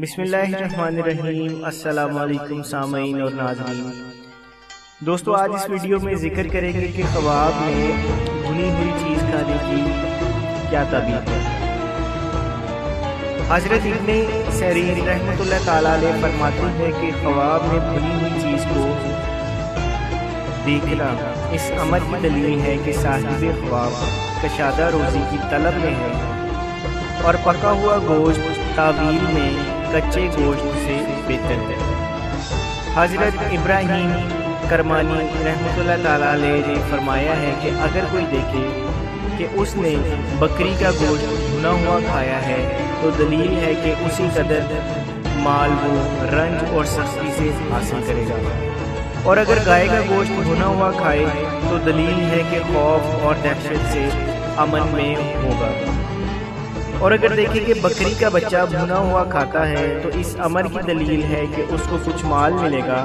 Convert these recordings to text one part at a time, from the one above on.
بسم اللہ الرحمن الرحیم۔ السلام علیکم سامعین اور ناظرین۔ دوستو آج اس ویڈیو میں ذکر کریں گے کہ خواب میں بھنی ہوئی چیز کھانے کی کیا تعبیر ہے۔ حضرت ابن سیرین رحمۃ اللہ تعالیٰ علیہ فرماتے ہیں کہ خواب میں بھنی ہوئی چیز کو دیکھنا اس امر کی دلیل ہے کہ صاحب خواب کشادہ روزی کی طلب میں ہے اور پکا ہوا گوشت تعویل میں کچے گوشت سے بہتر ہے۔ حضرت ابراہیم کرمانی رحمۃ اللہ تعالیٰ علیہ نے فرمایا ہے کہ اگر کوئی دیکھے کہ اس نے بکری کا گوشت بھنا ہوا کھایا ہے تو دلیل ہے کہ اسی قدر مال وہ رنج اور سختی سے حاصل کرے گا، اور اگر گائے کا گوشت بھنا ہوا کھائے تو دلیل ہے کہ خوف اور دہشت سے امن میں ہوگا، اور اگر دیکھیں کہ بکری کا بچہ بھنا ہوا کھاتا ہے تو اس امر کی دلیل ہے کہ اس کو کچھ مال ملے گا۔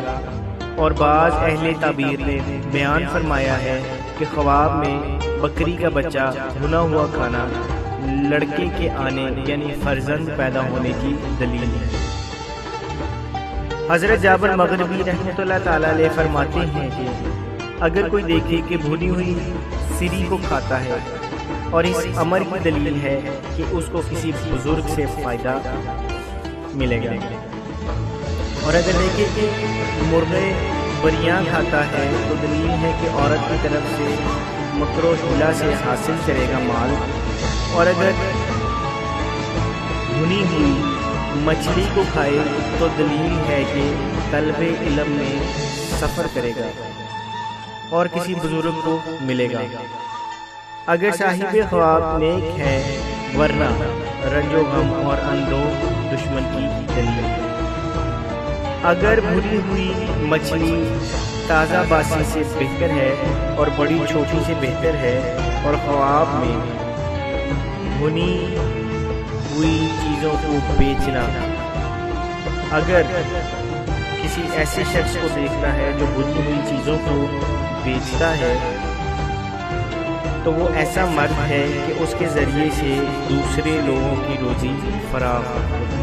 اور بعض اہل تعبیر نے بیان فرمایا ہے کہ خواب میں بکری کا بچہ بھنا ہوا کھانا لڑکے کے آنے یعنی فرزند پیدا ہونے کی دلیل ہے۔ حضرت جابر مغربی رحمۃ اللہ تعالیٰ علیہ فرماتے ہیں کہ اگر کوئی دیکھے کہ بھنی ہوئی سری کو کھاتا ہے اور اس امر کی دلیل ہے کہ اس کو کسی بزرگ سے فائدہ ملے گا، اور اگر دیکھے کہ مرغے بریاں کھاتا ہے تو دلیل ہے کہ عورت کی طرف سے مکر و حیلہ سے حاصل کرے گا مال، اور اگر بھنی ہوئی مچھلی کو کھائے تو دلیل ہے کہ طلب علم میں سفر کرے گا اور کسی بزرگ کو ملے گا۔ اگر صاحب خواب نیک ہے ورنہ رنج و غم اور اندوہ دشمن کی دلیل ہے۔ اگر بھنی ہوئی مچھلی تازہ باسی سے بہتر ہے اور بڑی چھوٹی سے بہتر ہے، اور خواب میں بھنی ہوئی چیزوں کو بیچنا، اگر کسی ایسے شخص کو دیکھتا ہے جو بھنی ہوئی چیزوں کو بیچتا ہے تو وہ ایسا مرد ہے کہ اس کے ذریعے سے دوسرے لوگوں کی روزی فراہم ہو۔